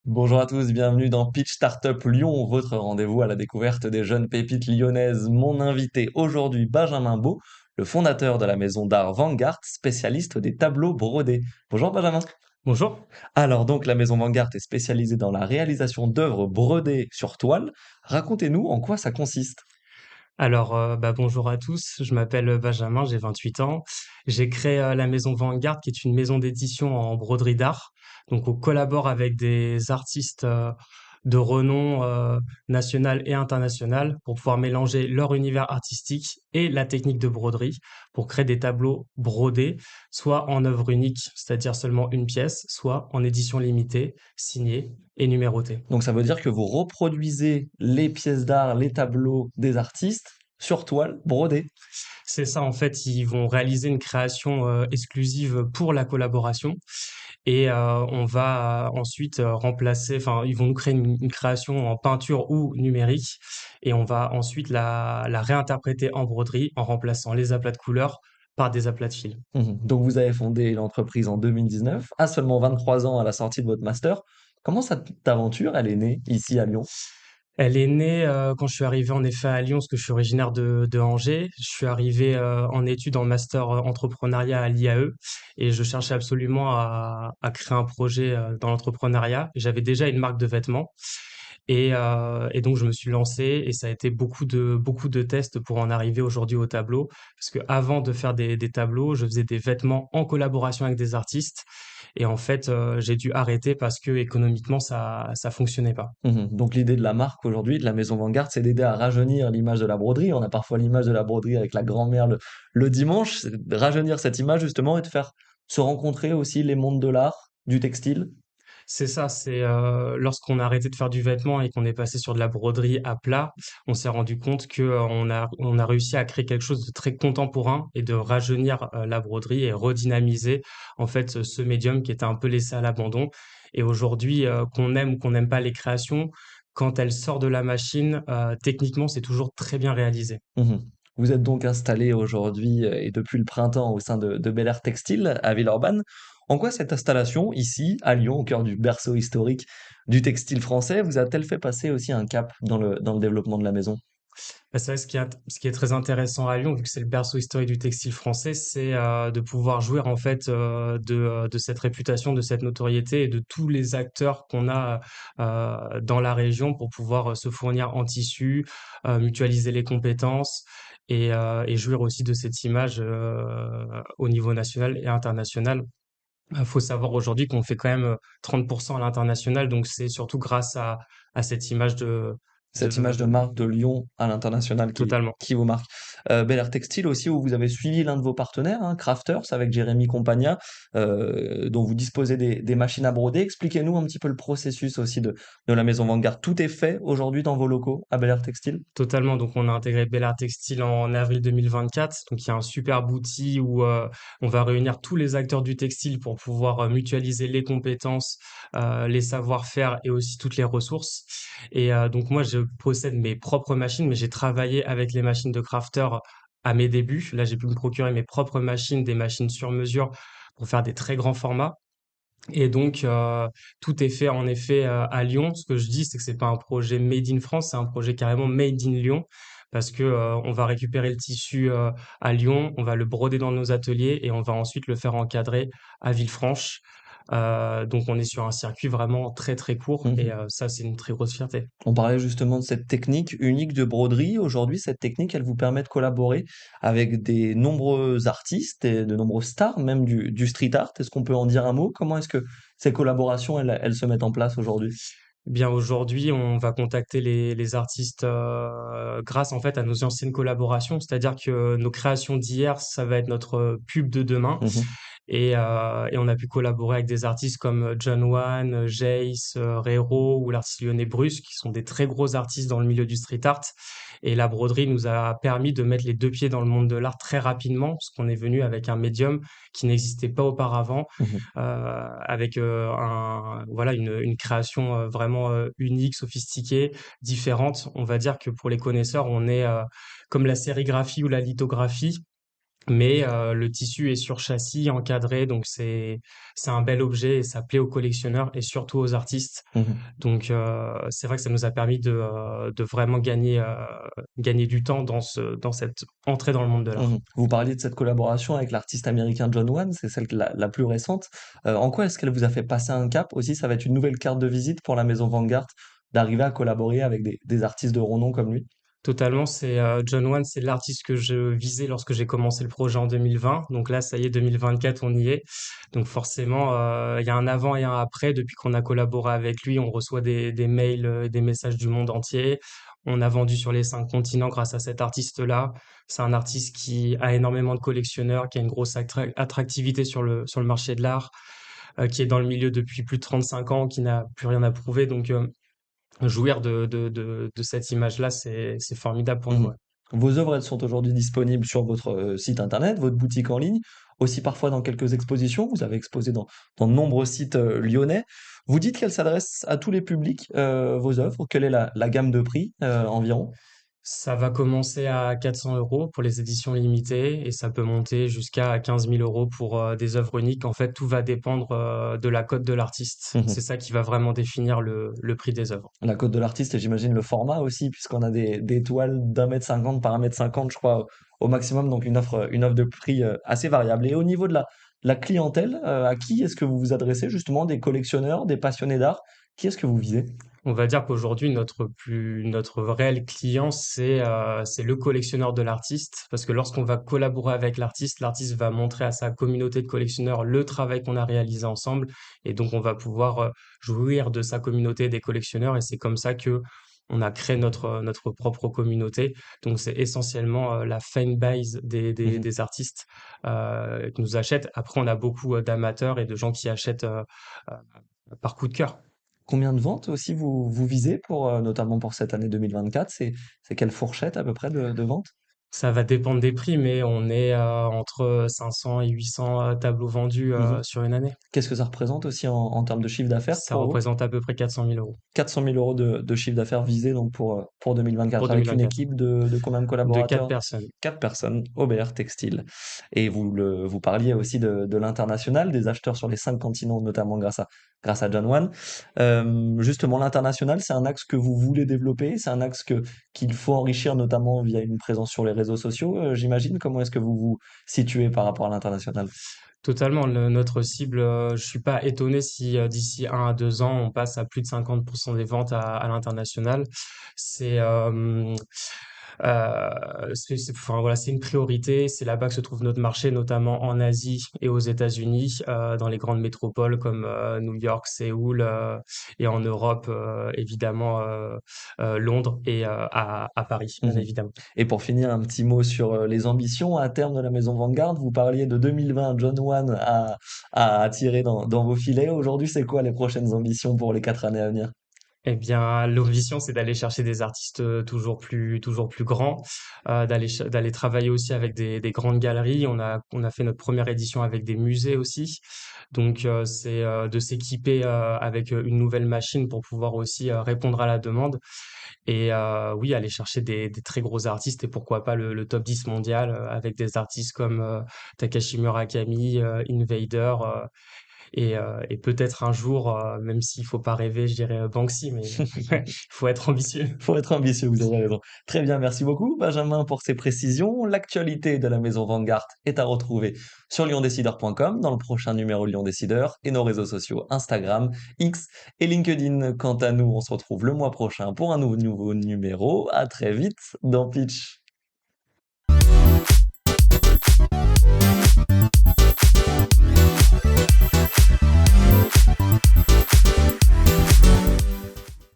Bonjour à tous, bienvenue dans Pitch Startup Lyon, votre rendez-vous à la découverte des jeunes pépites lyonnaises. Mon invité aujourd'hui, Benjamin Beau, le fondateur de la maison d'art Vanguard, spécialiste des tableaux brodés. Bonjour Benjamin. Bonjour. Alors donc la maison Vanguard est spécialisée dans la réalisation d'œuvres brodées sur toile. Racontez-nous en quoi ça consiste. Bonjour à tous. Je m'appelle Benjamin, j'ai 28 ans. J'ai créé la maison Vanguard, qui est une maison d'édition en broderie d'art. Donc, on collabore avec des artistes de renom national et international pour pouvoir mélanger leur univers artistique et la technique de broderie pour créer des tableaux brodés, soit en œuvre unique, c'est-à-dire seulement une pièce, soit en édition limitée, signée et numérotée. Donc ça veut dire que vous reproduisez les pièces d'art, les tableaux des artistes sur toile brodée. C'est ça, en fait, ils vont réaliser une création exclusive pour la collaboration et on va ensuite remplacer, enfin, ils vont nous créer une création en peinture ou numérique et on va ensuite la réinterpréter en broderie en remplaçant les aplats de couleurs par des aplats de fil. Donc vous avez fondé l'entreprise en 2019, à seulement 23 ans à la sortie de votre master. Comment cette aventure, elle est née ici à Lyon? Elle est née quand je suis arrivé en effet à Lyon, parce que je suis originaire de Angers. Je suis arrivé en études en master entrepreneuriat à l'IAE et je cherchais absolument à créer un projet dans l'entrepreneuriat. J'avais déjà une marque de vêtements et donc je me suis lancé et ça a été beaucoup de tests pour en arriver aujourd'hui au tableau. Parce que avant de faire des tableaux, je faisais des vêtements en collaboration avec des artistes et en fait j'ai dû arrêter parce que économiquement ça fonctionnait pas. Donc l'idée de la marque aujourd'hui, de la maison Vanguard, c'est d'aider à rajeunir l'image de la broderie. On a parfois l'image de la broderie avec la grand-mère le dimanche, c'est de rajeunir cette image justement et de faire se rencontrer aussi les mondes de l'art, du textile. C'est ça, c'est lorsqu'on a arrêté de faire du vêtement et qu'on est passé sur de la broderie à plat, on s'est rendu compte que on a réussi à créer quelque chose de très contemporain et de rajeunir la broderie et redynamiser en fait ce médium qui était un peu laissé à l'abandon. Et aujourd'hui, qu'on aime ou qu'on n'aime pas les créations, quand elles sortent de la machine, techniquement, c'est toujours très bien réalisé. Mmh. Vous êtes donc installé aujourd'hui, et depuis le printemps au sein de Bel Air Textile à Villeurbanne. En quoi cette installation ici, à Lyon, au cœur du berceau historique du textile français, vous a-t-elle fait passer aussi un cap dans le développement de la maison? Bah, c'est vrai, ce qui est très intéressant à Lyon, vu que c'est le berceau historique du textile français, c'est de pouvoir jouir en fait de cette réputation, de cette notoriété et de tous les acteurs qu'on a dans la région pour pouvoir se fournir en tissu, mutualiser les compétences et jouir aussi de cette image au niveau national et international. Il faut savoir aujourd'hui qu'on fait quand même 30% à l'international, donc c'est surtout grâce à cette image Cette image de marque de Lyon à l'international totalement. qui vous marque. Bel Air Textile aussi où vous avez suivi l'un de vos partenaires, hein, Crafters avec Jérémy Compagna, dont vous disposez des machines à broder. Expliquez-nous un petit peu le processus aussi de la maison Vanguard. Tout est fait aujourd'hui dans vos locaux à Bel Air Textile? Totalement. Donc, on a intégré Bel Textile en avril 2024. Donc, il y a un superbe outil où on va réunir tous les acteurs du textile pour pouvoir mutualiser les compétences, les savoir-faire et aussi toutes les ressources. Et donc, moi, je possède mes propres machines, mais j'ai travaillé avec les machines de crafter à mes débuts. Là, j'ai pu me procurer mes propres machines, des machines sur mesure pour faire des très grands formats. Et donc, tout est fait en effet à Lyon. Ce que je dis, c'est que c'est pas un projet made in France, c'est un projet carrément made in Lyon, parce que on va récupérer le tissu à Lyon, on va le broder dans nos ateliers et on va ensuite le faire encadrer à Villefranche. Donc, on est sur un circuit vraiment très très court et Mmh. ça, c'est une très grosse fierté. On parlait justement de cette technique unique de broderie. Aujourd'hui, cette technique, elle vous permet de collaborer avec des nombreux artistes et de nombreux stars, même du street art. Est-ce qu'on peut en dire un mot? Comment est-ce que ces collaborations, elles se mettent en place aujourd'hui? Eh bien aujourd'hui, on va contacter les artistes grâce en fait à nos anciennes collaborations, c'est-à-dire que nos créations d'hier, ça va être notre pub de demain. Mmh. Et on a pu collaborer avec des artistes comme John Wan, Jace, Rero ou l'artiste lyonnais Bruce, qui sont des très gros artistes dans le milieu du street art. Et la broderie nous a permis de mettre les deux pieds dans le monde de l'art très rapidement, parce qu'on est venu avec un médium qui n'existait pas auparavant, Mmh. avec voilà, une création vraiment unique, sophistiquée, différente. On va dire que pour les connaisseurs, on est comme la sérigraphie ou la lithographie mais le tissu est sur châssis, encadré, donc c'est un bel objet et ça plaît aux collectionneurs et surtout aux artistes. Mmh. Donc c'est vrai que ça nous a permis de vraiment gagner du temps dans cette entrée dans le monde de Mmh. l'art. Vous parliez de cette collaboration avec l'artiste américain John Wan, c'est celle la plus récente. En quoi est-ce qu'elle vous a fait passer un cap aussi? Ça va être une nouvelle carte de visite pour la maison Vanguard, d'arriver à collaborer avec des artistes de renom comme lui? Totalement, c'est John Wan, c'est l'artiste que je visais lorsque j'ai commencé le projet en 2020. Donc là, ça y est, 2024, on y est. Donc forcément, il y a un avant et un après. Depuis qu'on a collaboré avec lui, on reçoit des mails et des messages du monde entier. On a vendu sur les 5 continents grâce à cet artiste-là. C'est un artiste qui a énormément de collectionneurs, qui a une grosse attractivité sur le marché de l'art, qui est dans le milieu depuis plus de 35 ans, qui n'a plus rien à prouver. Donc jouir de cette image-là, c'est formidable pour nous, Mmh. ouais. Vos œuvres, elles sont aujourd'hui disponibles sur votre, site internet, votre boutique en ligne, aussi parfois dans quelques expositions. Vous avez exposé dans de nombreux sites, lyonnais. Vous dites qu'elles s'adressent à tous les publics, vos œuvres. Quelle est la gamme de prix, environ? Ça va commencer à 400 euros pour les éditions limitées et ça peut monter jusqu'à 15 000 euros pour des œuvres uniques. En fait, tout va dépendre de la cote de l'artiste. Mmh. C'est ça qui va vraiment définir le prix des œuvres. La cote de l'artiste et j'imagine le format aussi, puisqu'on a des toiles d'1,50 m par 1,50 m, je crois, au maximum, donc une offre de prix assez variable. Et au niveau de la clientèle, à qui est-ce que vous vous adressez justement? Des collectionneurs, des passionnés d'art? Qui est-ce que vous visez? On va dire qu'aujourd'hui, notre réel client, c'est le collectionneur de l'artiste. Parce que lorsqu'on va collaborer avec l'artiste, l'artiste va montrer à sa communauté de collectionneurs le travail qu'on a réalisé ensemble. Et donc, on va pouvoir jouir de sa communauté des collectionneurs. Et c'est comme ça que on a créé notre propre communauté. Donc, c'est essentiellement la fanbase Mmh. des artistes qui nous achètent. Après, on a beaucoup d'amateurs et de gens qui achètent euh, par coup de cœur. Combien de ventes aussi vous visez pour, notamment pour cette année 2024? C'est quelle fourchette à peu près de ventes? Ça va dépendre des prix, mais on est entre 500 et 800 tableaux vendus Mmh. sur une année. Qu'est-ce que ça représente aussi en termes de chiffre d'affaires Ça pour vous? représente à peu près 400 000 euros 400 000 € de chiffre d'affaires visé donc pour pour 2024 avec une 2024. équipe de combien de De 4 collaborateurs? personnes. 4 personnes, Aubert Textile. Et vous parliez aussi de l'international, des acheteurs sur les 5 continents, notamment grâce à John Wan. Justement, l'international, c'est un axe que vous voulez développer? C'est un axe qu'il faut enrichir, notamment via une présence sur les réseaux sociaux, j'imagine? Comment est-ce que vous vous situez par rapport à l'international? Totalement, notre cible, je suis pas étonné si d'ici 1 à 2 ans, on passe à plus de 50% des ventes à l'international. C'est enfin, voilà, c'est une priorité. C'est là-bas que se trouve notre marché, notamment en Asie et aux États-Unis, dans les grandes métropoles comme New York, Séoul, et en Europe, évidemment, Londres et à Paris, bien Mmh. évidemment. Et pour finir, un petit mot sur, les ambitions à terme de la maison Vanguard. Vous parliez de 2020, John Wan a attiré dans vos filets. Aujourd'hui, c'est quoi les prochaines ambitions pour les 4 années à venir? Eh bien, l'ambition, c'est d'aller chercher des artistes toujours plus grands, d'aller travailler aussi avec des grandes galeries. On a fait notre première édition avec des musées aussi. Donc, c'est de s'équiper avec une nouvelle machine pour pouvoir aussi répondre à la demande. Et oui, aller chercher des très gros artistes et pourquoi pas le top 10 mondial avec des artistes comme Takashi Murakami, Invader. Et peut-être un jour, même s'il faut pas rêver, je dirais Banksy, mais il faut être ambitieux. Faut être ambitieux, vous avez raison. Très bien, merci beaucoup Benjamin pour ces précisions. L'actualité de la maison Vanguard est à retrouver sur liondécideur.com dans le prochain numéro de Lion Décideur et nos réseaux sociaux Instagram, X et LinkedIn. Quant à nous, on se retrouve le mois prochain pour un nouveau numéro. À très vite dans Pitch.